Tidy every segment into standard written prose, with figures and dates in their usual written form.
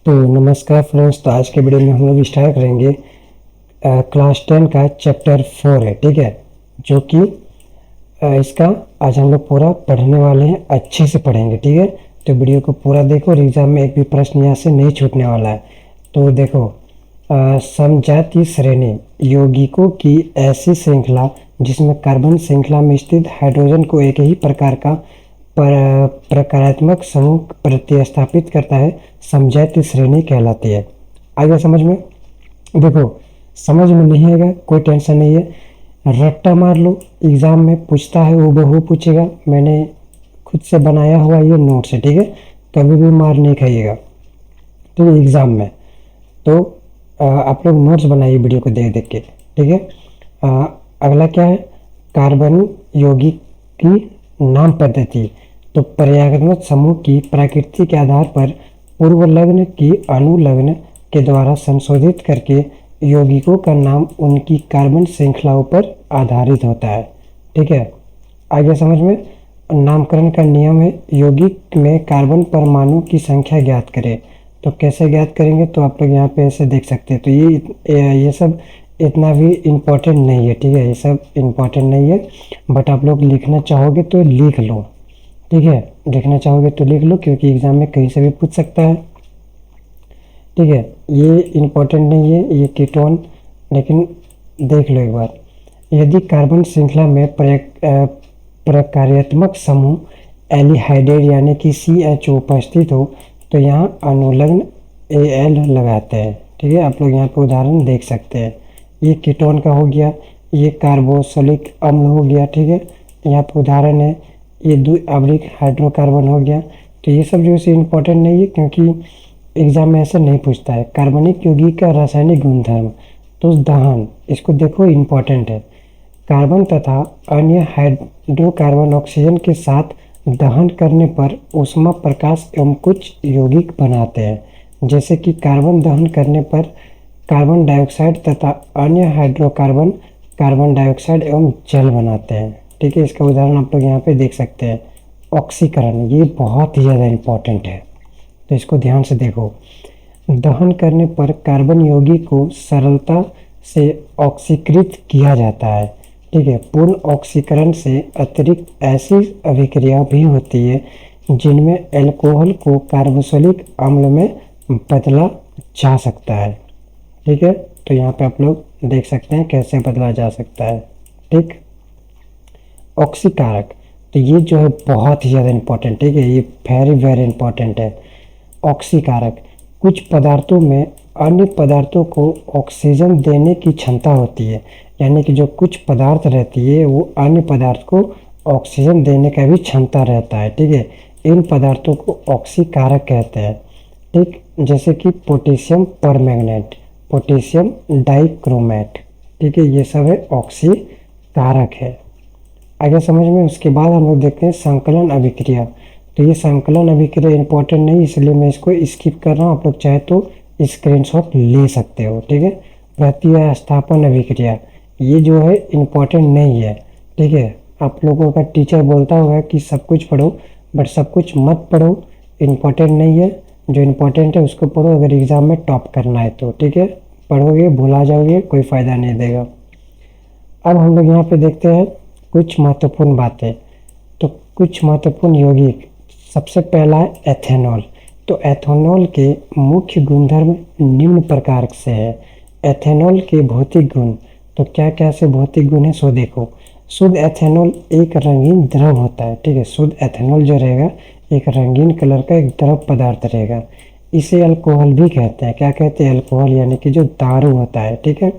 तो नमस्कार फ्रेंड्स। तो आज के वीडियो में हम लोग स्टार्ट करेंगे क्लास 10 का चैप्टर 4 है, ठीक है। जो कि इसका आज हम लोग पूरा पढ़ने वाले हैं, अच्छे से पढ़ेंगे, ठीक है। तो वीडियो को पूरा देखो और एग्जाम में एक भी प्रश्न यहाँ से नहीं छूटने वाला है। तो देखो, समजातीय श्रेणी यौगिकों की ऐसी श्रृंखला जिसमें कार्बन श्रृंखला में स्थित हाइड्रोजन को एक ही प्रकार का प्रकारात्मक समूह प्रतिस्थापित करता है, समजातीय श्रेणी कहलाती है। आगे समझ में? देखो, समझ में नहीं आएगा कोई टेंशन नहीं है, रट्टा मार लो। एग्जाम में पूछता है वो बहु पूछेगा। मैंने खुद से बनाया हुआ ये नोट्स है, ठीक है। कभी भी मार नहीं खाइएगा, ठीक है, एग्जाम में। तो आप लोग नोट्स बनाइए वीडियो को देख देख के, ठीक है। अगला क्या है? कार्बन यौगिक की नाम पद्धति। तो पर्यायवाची समूह की प्रकृति के आधार पर पूर्व लग्न की अनुलग्न के द्वारा संशोधित करके यौगिकों का नाम उनकी कार्बन श्रृंखलाओं पर आधारित होता है, ठीक है। आगे समझ में? नामकरण का नियम है, यौगिक में कार्बन परमाणु की संख्या ज्ञात करें। तो कैसे ज्ञात करेंगे? तो आप लोग यहाँ पे ऐसे देख सकते हैं। तो ये सब इतना भी इम्पोर्टेंट नहीं है, ठीक है। ये सब इम्पोर्टेंट नहीं है, बट आप लोग लिखना चाहोगे तो लिख लो, ठीक है। लिखना चाहोगे तो लिख लो, क्योंकि एग्जाम में कहीं से भी पूछ सकता है, ठीक है। ये इम्पोर्टेंट नहीं है, ये कीटोन, लेकिन देख लो एक बार। यदि कार्बन श्रृंखला में प्रकार्यात्मक समूह एल्डिहाइड यानी कि CHO उपस्थित हो तो यहाँ अनुलग्न Al लगाते हैं, ठीक है। आप लोग यहाँ पे उदाहरण देख सकते हैं। ये कीटोन का हो गया, ये कार्बोक्सिलिक अम्ल हो गया, ठीक है। यहाँ पे उदाहरण है, ये द्विआवृत हाइड्रोकार्बन हो गया। तो ये सब जो है इम्पोर्टेंट नहीं है, क्योंकि एग्जाम में ऐसे नहीं पूछता है। कार्बनिक यौगिक का रासायनिक गुणधर्म, तो दहन, इसको देखो, इम्पोर्टेंट है। कार्बन तथा अन्य हाइड्रोकार्बन ऑक्सीजन के साथ दहन करने पर ऊष्मा प्रकाश एवं कुछ यौगिक बनाते हैं। जैसे कि कार्बन दहन करने पर कार्बन डाइऑक्साइड तथा अन्य हाइड्रोकार्बन कार्बन डाइऑक्साइड एवं जल बनाते हैं, ठीक है। इसका उदाहरण आप लोग यहाँ पे देख सकते हैं। ऑक्सीकरण, ये बहुत ही ज़्यादा इम्पोर्टेंट है, तो इसको ध्यान से देखो। दहन करने पर कार्बन यौगिक को सरलता से ऑक्सीकृत किया जाता है, ठीक है। पूर्ण ऑक्सीकरण से अतिरिक्त ऐसी अभिक्रिया भी होती है जिनमें अल्कोहल को कार्बोक्सिलिक अम्ल में बदला जा सकता है, ठीक है। तो यहाँ पे आप लोग देख सकते हैं कैसे बदला जा सकता है, ठीक। ऑक्सीकारक, तो ये जो है बहुत ही ज़्यादा इम्पोर्टेंट, ठीक है। ये वेरी वेरी इम्पोर्टेंट है। ऑक्सीकारक, कुछ पदार्थों में अन्य पदार्थों को ऑक्सीजन देने की क्षमता होती है। यानी कि जो कुछ पदार्थ रहती है वो अन्य पदार्थ को ऑक्सीजन देने का भी क्षमता रहता है, ठीक है। इन पदार्थों को ऑक्सीकारक कहते हैं, ठीक। जैसे कि पोटेशियम परमैंगनेट, पोटेशियम डाइक्रोमेट, ठीक है। ये सब है ऑक्सीकारक है। आगे समझ में? उसके बाद हम लोग देखते हैं संकलन अभिक्रिया। तो ये संकलन अभिक्रिया इंपॉर्टेंट नहीं, इसलिए मैं इसको स्किप कर रहा हूँ। आप लोग चाहे तो स्क्रीनशॉट ले सकते हो, ठीक है। प्रतिस्थापन अभिक्रिया, ये जो है इम्पोर्टेंट नहीं है, ठीक है। आप लोगों का टीचर बोलता होगा कि सब कुछ पढ़ो, बट सब कुछ मत पढ़ो, इम्पोर्टेंट नहीं है। जो इम्पोर्टेंट है उसको पढ़ो, अगर एग्ज़ाम में टॉप करना है तो, ठीक है। पढ़ोगे भुला जाओगे, कोई फ़ायदा नहीं देगा। अब हम लोग यहाँ पे देखते हैं कुछ महत्वपूर्ण बातें। तो कुछ महत्वपूर्ण यौगिक, सबसे पहला है एथेनॉल। तो एथेनॉल के मुख्य गुणधर्म निम्न प्रकार से है। एथेनॉल के भौतिक गुण, तो क्या क्या से भौतिक गुण है सो देखो। शुद्ध एथेनॉल एक रंगीन द्रव होता है, ठीक है। शुद्ध एथेनॉल जो रहेगा एक रंगीन कलर का एक द्रव पदार्थ रहेगा। इसे अल्कोहल भी कहते हैं। क्या कहते हैं? अल्कोहल, यानी कि जो दारू होता है, ठीक है।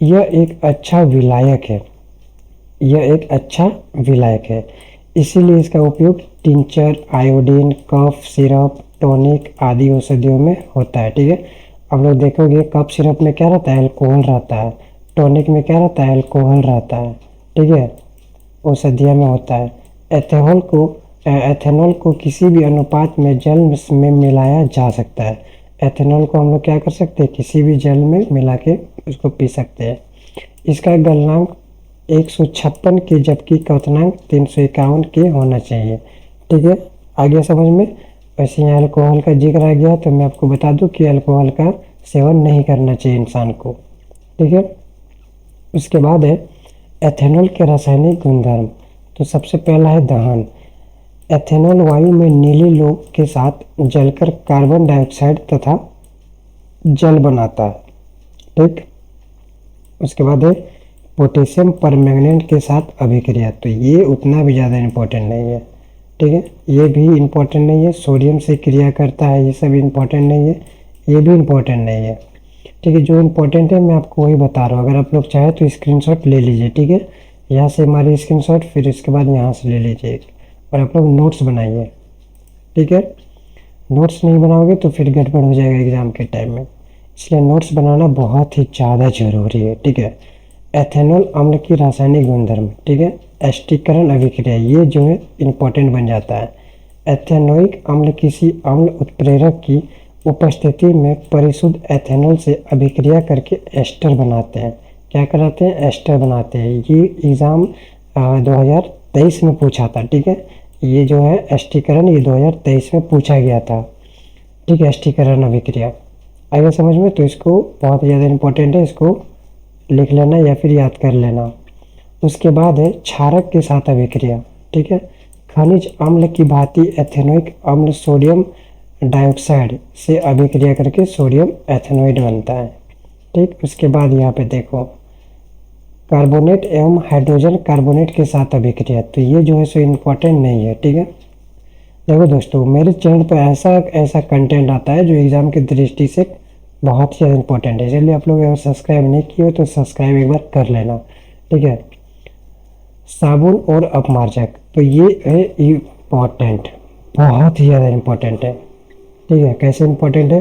यह एक अच्छा विलायक है, यह एक अच्छा विलायक है, इसीलिए इसका उपयोग tincture, iodine, cough syrup, tonic आदि औषधियों में होता है, ठीक है। अब लोग देखोगे कफ सिरप में क्या रहता है? अल्कोहल रहता है। टॉनिक में क्या रहता है? अल्कोहल रहता है, ठीक है। औषधियों में होता है। एथेनॉल को किसी भी अनुपात में जल में मिलाया जा सकता है। एथेनॉल को हम लोग क्या कर सकते हैं? किसी भी जल में मिला के उसको पी सकते हैं। इसका गलनांक 156 के, जबकि क्वथनांक 351 के होना चाहिए, ठीक है। आगे समझ में? वैसे यहाँ अल्कोहल का जिक्र आ गया तो मैं आपको बता दूं कि अल्कोहल का सेवन नहीं करना चाहिए इंसान को, ठीक है। उसके बाद है एथेनॉल के रासायनिक गुणधर्म। तो सबसे पहला है दहन। एथेनॉल वायु में नीली लौ के साथ जलकर कार्बन डाइऑक्साइड तथा जल बनाता है, ठीक। उसके बाद है पोटेशियम परमैंगनेट के साथ अभिक्रिया। तो ये उतना भी ज़्यादा इम्पोर्टेंट नहीं है, ठीक है, ये भी इम्पोर्टेंट नहीं है। सोडियम से क्रिया करता है, ये सब इम्पोर्टेंट नहीं है, ये भी इम्पोर्टेंट नहीं है, ठीक है। जो इम्पोर्टेंट है मैं आपको वही बता रहा हूँ। अगर आप लोग चाहें तो स्क्रीनशॉट ले लीजिए, ठीक है। यहाँ से हमारी स्क्रीनशॉट, फिर इसके बाद यहाँ से ले लीजिए और आप लोग नोट्स बनाइए, ठीक है। नोट्स नहीं बनाओगे तो फिर गड़बड़ हो जाएगा एग्ज़ाम के टाइम में, इसलिए नोट्स बनाना बहुत ही ज़्यादा ज़रूरी है, ठीक है। एथेनॉल अम्ल की रासायनिक गुणधर्म, ठीक है। एस्टीकरण अभिक्रिया, ये जो है इम्पोर्टेंट बन जाता है। एथेनोइक अम्ल किसी अम्ल उत्प्रेरक की उपस्थिति में परिशुद्ध एथेनॉल से अभिक्रिया करके एस्टर बनाते हैं। क्या कराते हैं? एस्टर बनाते हैं। ये एग्ज़ाम 2023 में पूछा था, ठीक है। ये जो है एस्टीकरण, ये 2023 में पूछा गया था, ठीक है। एस्टीकरण अभिक्रिया आएगा समझ में, तो इसको बहुत ज़्यादा इम्पोर्टेंट है, इसको लिख लेना या फिर याद कर लेना। उसके बाद है क्षारक के साथ अभिक्रिया, ठीक है। खनिज अम्ल की भांति एथेनोइक अम्ल सोडियम डाइऑक्साइड से अभिक्रिया करके सोडियम एथेनोइड बनता है, ठीक। उसके बाद यहाँ पे देखो कार्बोनेट एवं हाइड्रोजन कार्बोनेट के साथ अभिक्रिया। तो ये जो है सो इम्पोर्टेंट नहीं है, ठीक है। देखो दोस्तों, मेरे चैनल पर ऐसा कंटेंट आता है जो एग्ज़ाम की दृष्टि से बहुत ही ज़्यादा इंपॉर्टेंट है, इसलिए आप लोग अगर सब्सक्राइब नहीं किए हो तो सब्सक्राइब एक बार कर लेना, ठीक है। साबुन और अपमार्जक, तो ये है इम्पॉर्टेंट, बहुत ही ज़्यादा इम्पोर्टेंट है, ठीक है। कैसे इम्पोर्टेंट है?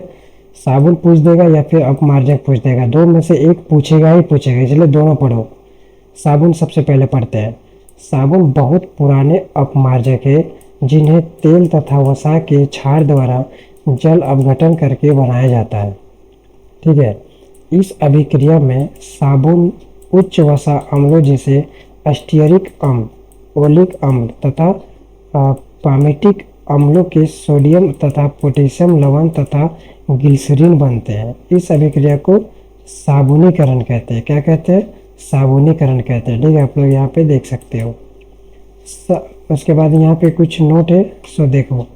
साबुन पूछ देगा या फिर अपमार्जक पूछ देगा, दो में से एक पूछेगा ही पूछेगा, इसलिए दोनों पढ़ो। साबुन सबसे पहले पढ़ते हैं। साबुन बहुत पुराने अपमार्जक है जिन्हें तेल तथा वसा के क्षार द्वारा जल अपघटन करके बनाया जाता है, ठीक है। इस अभिक्रिया में साबुन उच्च वसा अम्लों जैसे अस्टियरिक अम्ल, ओलिक अम्ल तथा पामेटिक अम्लों के सोडियम तथा पोटेशियम लवण तथा ग्लिसरीन बनते हैं। इस अभिक्रिया को साबुनीकरण कहते हैं। क्या कहते हैं? साबुनीकरण कहते हैं, ठीक है। आप लोग यहाँ पे देख सकते हो। उसके बाद यहाँ पे कुछ नोट है, सो देखो।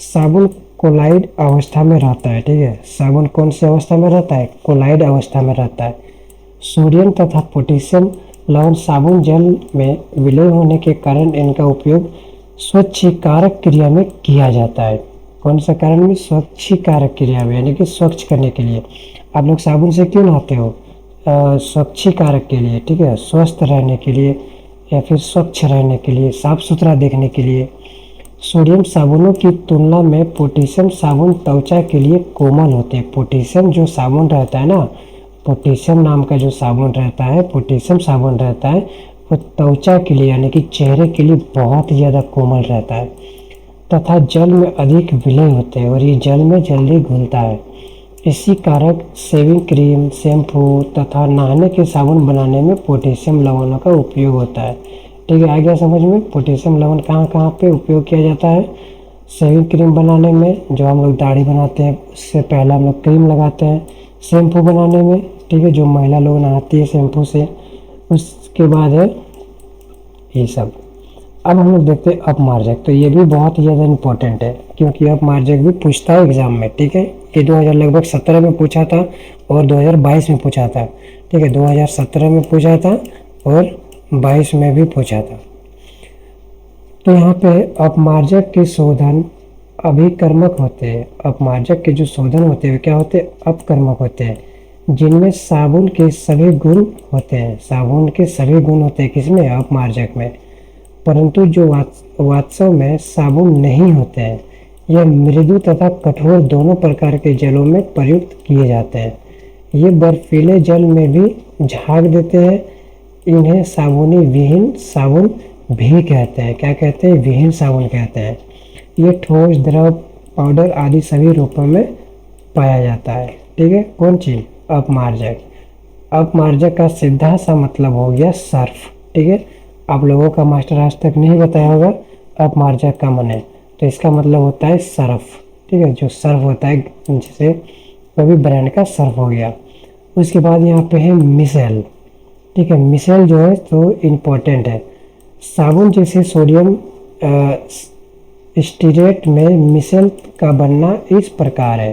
साबुन कोलाइड अवस्था में रहता है, ठीक है। साबुन कौन सी अवस्था में रहता है? कोलाइड अवस्था में रहता है। सोडियम तथा पोटेशियम लवण साबुन जल में विलय होने के कारण इनका उपयोग स्वच्छीकारक क्रिया में किया जाता है। कौन सा कारण में? स्वच्छीकारक क्रिया में, यानी कि स्वच्छ करने के लिए। आप लोग साबुन से क्यों नहाते हो? स्वच्छीकारक के लिए, ठीक है। स्वस्थ रहने के लिए या फिर स्वच्छ रहने के लिए, साफ सुथरा देखने के लिए। सोडियम साबुनों की तुलना में पोटेशियम साबुन त्वचा के लिए कोमल होते हैं। पोटेशियम जो साबुन रहता है ना, पोटेशियम नाम का जो साबुन रहता है, पोटेशियम साबुन रहता है, वो त्वचा के लिए यानी कि चेहरे के लिए बहुत ही ज़्यादा कोमल रहता है तथा जल में अधिक विलय होते हैं और ये जल में जल्दी घुलता है। इसी कारक शेविंग क्रीम, शैम्पू तथा नहाने के साबुन बनाने में पोटेशियम लवणों का उपयोग होता है, ठीक है। आ गया समझ में? पोटेशियम लवण कहाँ कहाँ पे उपयोग किया जाता है? शेविंग क्रीम बनाने में, जो हम लोग दाढ़ी बनाते हैं उससे पहले हम लोग क्रीम लगाते हैं। शैम्पू बनाने में, ठीक है, जो महिला लोग नहाती है शैम्पू से। उसके बाद है ये सब। अब हम लोग देखते हैं अपमार्जक। तो ये भी बहुत ही ज़्यादा इम्पोर्टेंट है क्योंकि अपमार्जक भी पूछता है एग्जाम में, ठीक है। ये 2017 में पूछा था और 2022 में पूछा था, ठीक है। 2017 में पूछा था और 22 में भी पूछा था। तो यहाँ पे अपमार्जक के शोधन अभिकर्मक होते हैं। अपमार्जक के जो शोधन होते हैं क्या होते हैं? अपकर्मक होते हैं, जिनमें साबुन के सभी गुण होते हैं। साबुन के सभी गुण होते हैं किसमें? अपमार्जक में। परंतु जो वास्तव में साबुन नहीं होते हैं, यह मृदु तथा कठोर दोनों प्रकार के जलों में प्रयुक्त किए जाते हैं। ये बर्फीले जल में भी झाग देते हैं। इन्हें साबुनी विहीन साबुन भी कहते हैं। क्या कहते हैं? विहीन साबुन कहते हैं। ये ठोस, द्रव, पाउडर आदि सभी रूपों में पाया जाता है, ठीक है। कौन चीज़? अपमार्जक। अपमार्जक का सीधा सा मतलब हो गया सर्फ, ठीक है। आप लोगों का मास्टर आज तक नहीं बताया होगा अपमार्जक का माने, तो इसका मतलब होता है सर्फ, ठीक है, जो सर्फ होता है, जैसे कोई भी ब्रांड का सर्फ हो गया। उसके बाद यहाँ पे है मिसेल। ठीक है, मिसेल जो है तो इम्पोर्टेंट है। साबुन जैसे सोडियम स्टीरेट में मिसेल का बनना इस प्रकार है।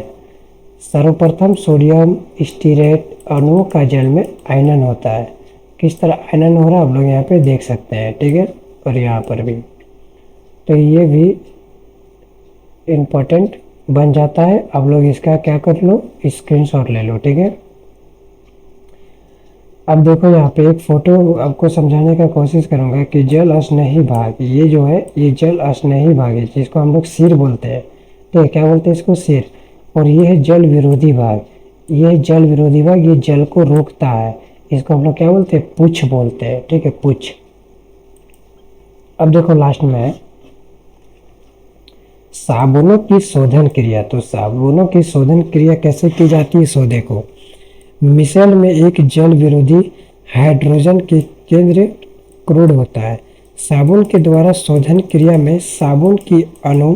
सर्वप्रथम सोडियम स्टीरेट अणुओं का जल में आयनन होता है। किस तरह आयनन हो रहा है आप लोग यहाँ पे देख सकते हैं। ठीक है, और यहाँ पर भी, तो ये भी इम्पोर्टेंट बन जाता है। आप लोग इसका क्या कर लो, स्क्रीनशॉट ले लो। ठीक है, अब देखो यहाँ पे एक फोटो आपको समझाने का कोशिश करूँगा कि जल अश्नही भाग, ये जो है ये जल अश्नही भाग है, जिसको हम लोग सिर बोलते हैं। ठीक है, क्या बोलते हैं इसको, सिर। और ये है जल विरोधी भाग, ये जल विरोधी भाग, ये जल को रोकता है, इसको हम लोग क्या बोलते हैं, पुच्छ बोलते हैं। ठीक है, पुच्छ। अब देखो लास्ट में है साबुनों की शोधन क्रिया। तो साबुनों की शोधन क्रिया कैसे की जाती है, सो देखो। मिसेल में एक जल विरोधी हाइड्रोजन के केंद्र क्रूड होता है। साबुन के द्वारा शोधन क्रिया में साबुन की अणु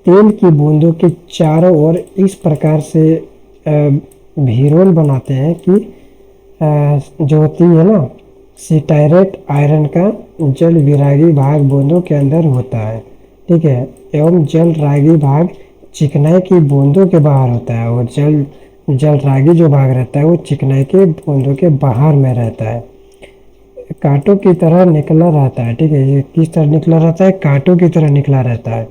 तेल की बूंदों के चारों ओर इस प्रकार से भीरोल बनाते हैं कि जो होती है ना, सिटाइरेट आयरन का जल विरागी भाग बूंदों के अंदर होता है। ठीक है, एवं जल रागी भाग चिकनाई की बूंदों के बाहर होता है, और जल रागी जो भाग रहता है वो चिकनाई के बूंदों के बाहर में रहता है, कांटों की तरह निकला रहता है। ठीक है, ये किस तरह निकला रहता है, कांटों की तरह निकला रहता है,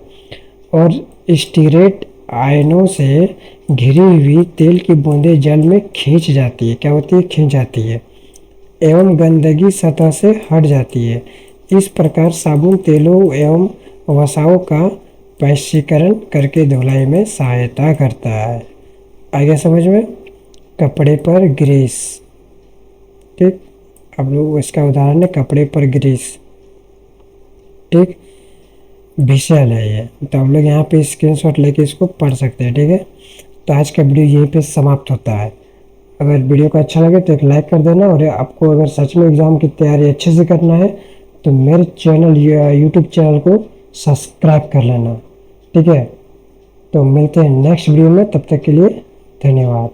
और स्टीरेट आयनों से घिरी हुई तेल की बूंदें जल में खींच जाती है। क्या होती है, खींच जाती है, एवं गंदगी सतह से हट जाती है। इस प्रकार साबुन तेलों एवं वसाओं का वैश्वीकरण करके धुलाई में सहायता करता है। आगे समझ में, कपड़े पर ग्रीस। ठीक, अब लोग इसका उदाहरण है कपड़े पर ग्रीस। ठीक, विषयल है ये, तो आप लोग यहाँ पे स्क्रीनशॉट लेके इसको पढ़ सकते हैं। ठीक है, तो आज का वीडियो यहीं पे समाप्त होता है। अगर वीडियो को अच्छा लगे तो एक लाइक कर देना, और आपको अगर सच में एग्ज़ाम की तैयारी अच्छे से करना है तो मेरे चैनल यूट्यूब चैनल को सब्सक्राइब कर लेना। ठीक है, तो मिलते हैं नेक्स्ट वीडियो में, तब तक के लिए धन्यवाद।